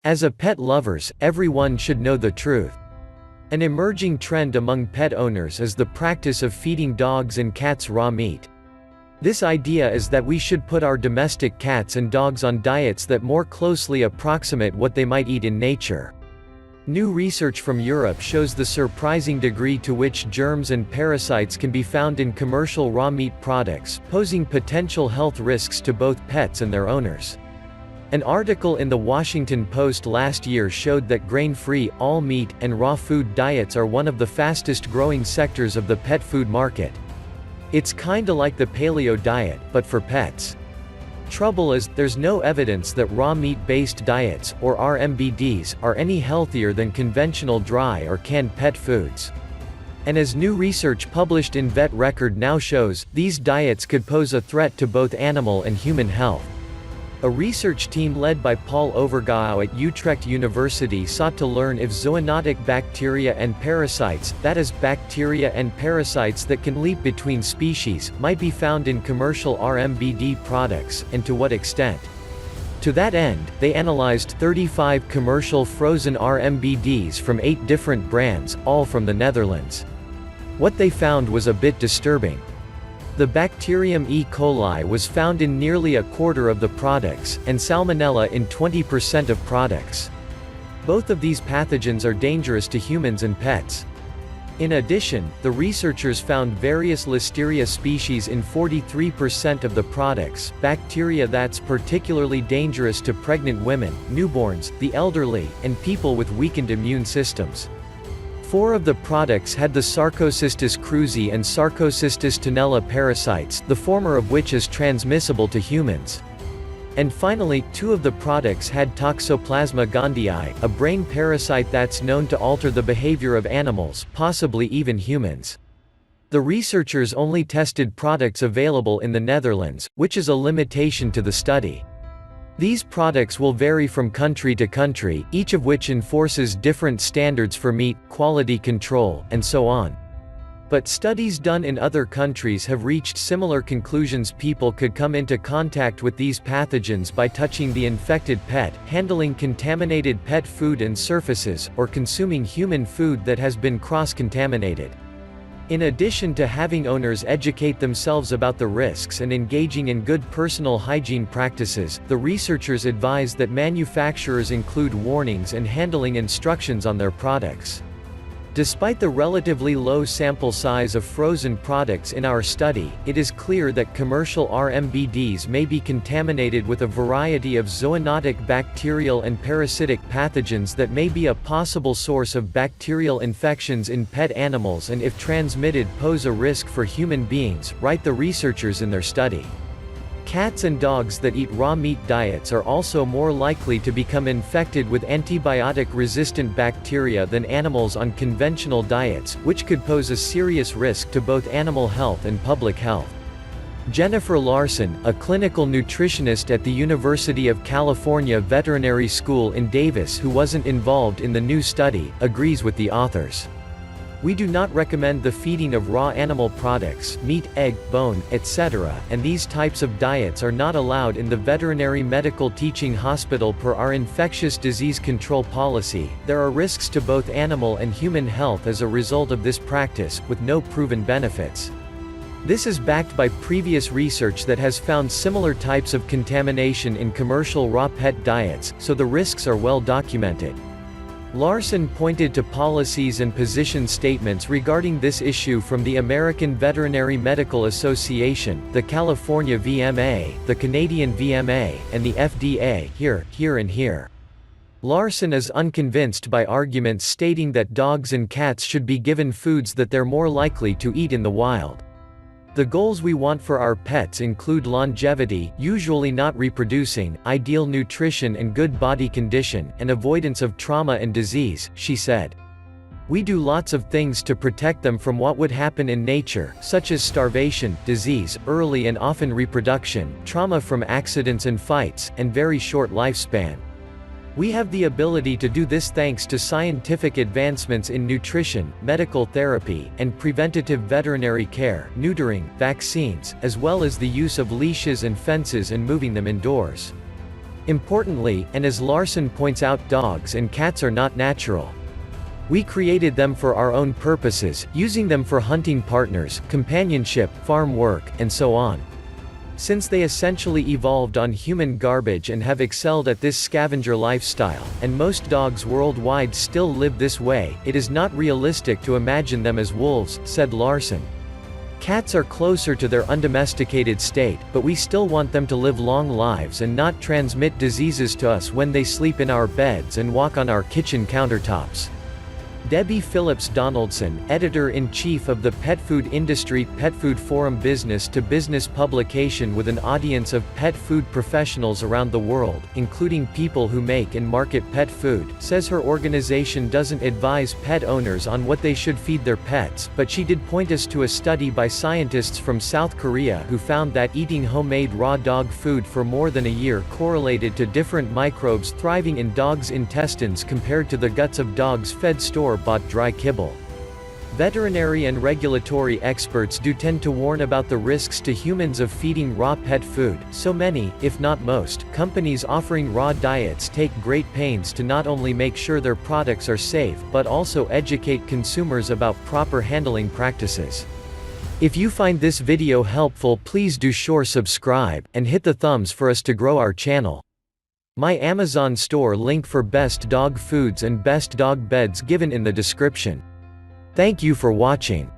As a pet lovers, everyone should know the truth. An emerging trend among pet owners is the practice of feeding dogs and cats raw meat. This idea is that we should put our domestic cats and dogs on diets that more closely approximate what they might eat in nature. New research from Europe shows the surprising degree to which germs and parasites can be found in commercial raw meat products, posing potential health risks to both pets and their owners. An article in the Washington Post last year showed that grain-free, all-meat, and raw food diets are one of the fastest-growing sectors of the pet food market. It's kinda like the Paleo Diet, but for pets. Trouble is, there's no evidence that raw meat-based diets, or RMBDs, are any healthier than conventional dry or canned pet foods. And as new research published in Vet Record now shows, these diets could pose a threat to both animal and human health. A research team led by Paul Overgouw at Utrecht University sought to learn if zoonotic bacteria and parasites, that is, bacteria and parasites that can leap between species, might be found in commercial RMBD products, and to what extent. To that end, they analyzed 35 commercial frozen RMBDs from 8 different brands, all from the Netherlands. What they found was a bit disturbing. The bacterium E. coli was found in nearly a quarter of the products, and Salmonella in 20% of products. Both of these pathogens are dangerous to humans and pets. In addition, the researchers found various Listeria species in 43% of the products, bacteria that's particularly dangerous to pregnant women, newborns, the elderly, and people with weakened immune systems. 4 of the products had the Sarcocystis cruzi and Sarcocystis tenella parasites, the former of which is transmissible to humans. And finally, 2 of the products had Toxoplasma gondii, a brain parasite that's known to alter the behavior of animals, possibly even humans. The researchers only tested products available in the Netherlands, which is a limitation to the study. These products will vary from country to country, each of which enforces different standards for meat, quality control, and so on. But studies done in other countries have reached similar conclusions. People could come into contact with these pathogens by touching the infected pet, handling contaminated pet food and surfaces, or consuming human food that has been cross-contaminated. In addition to having owners educate themselves about the risks and engaging in good personal hygiene practices, the researchers advise that manufacturers include warnings and handling instructions on their products. Despite the relatively low sample size of frozen products in our study, it is clear that commercial RMBDs may be contaminated with a variety of zoonotic bacterial and parasitic pathogens that may be a possible source of bacterial infections in pet animals and if transmitted pose a risk for human beings, write the researchers in their study. Cats and dogs that eat raw meat diets are also more likely to become infected with antibiotic-resistant bacteria than animals on conventional diets, which could pose a serious risk to both animal health and public health. Jennifer Larson, a clinical nutritionist at the University of California Veterinary School in Davis who wasn't involved in the new study, agrees with the authors. We do not recommend the feeding of raw animal products, meat, egg, bone, etc., and these types of diets are not allowed in the Veterinary Medical Teaching Hospital per our infectious disease control policy. There are risks to both animal and human health as a result of this practice, with no proven benefits. This is backed by previous research that has found similar types of contamination in commercial raw pet diets, so the risks are well documented. Larson pointed to policies and position statements regarding this issue from the American Veterinary Medical Association, the California VMA, the Canadian VMA, and the FDA, here and here. Larson is unconvinced by arguments stating that dogs and cats should be given foods that they're more likely to eat in the wild. The goals we want for our pets include longevity, usually not reproducing, ideal nutrition and good body condition, and avoidance of trauma and disease, she said. We do lots of things to protect them from what would happen in nature, such as starvation, disease, early and often reproduction, trauma from accidents and fights, and very short lifespan. We have the ability to do this thanks to scientific advancements in nutrition, medical therapy, and preventative veterinary care, neutering, vaccines, as well as the use of leashes and fences and moving them indoors. Importantly, and as Larson points out, dogs and cats are not natural. We created them for our own purposes, using them for hunting partners, companionship, farm work, and so on. Since they essentially evolved on human garbage and have excelled at this scavenger lifestyle, and most dogs worldwide still live this way, it is not realistic to imagine them as wolves, said Larson. Cats are closer to their undomesticated state, but we still want them to live long lives and not transmit diseases to us when they sleep in our beds and walk on our kitchen countertops. Debbie Phillips Donaldson, editor-in-chief of the pet food industry Pet Food Forum business-to-business publication with an audience of pet food professionals around the world, including people who make and market pet food, says her organization doesn't advise pet owners on what they should feed their pets, but she did point us to a study by scientists from South Korea who found that eating homemade raw dog food for more than a year correlated to different microbes thriving in dogs' intestines compared to the guts of dogs fed store-bought dry kibble. Veterinary and regulatory experts do tend to warn about the risks to humans of feeding raw pet food, so many, if not most, companies offering raw diets take great pains to not only make sure their products are safe, but also educate consumers about proper handling practices. If you find this video helpful, please do subscribe, and hit the thumbs for us to grow our channel. My Amazon store link for best dog foods and best dog beds given in the description. Thank you for watching.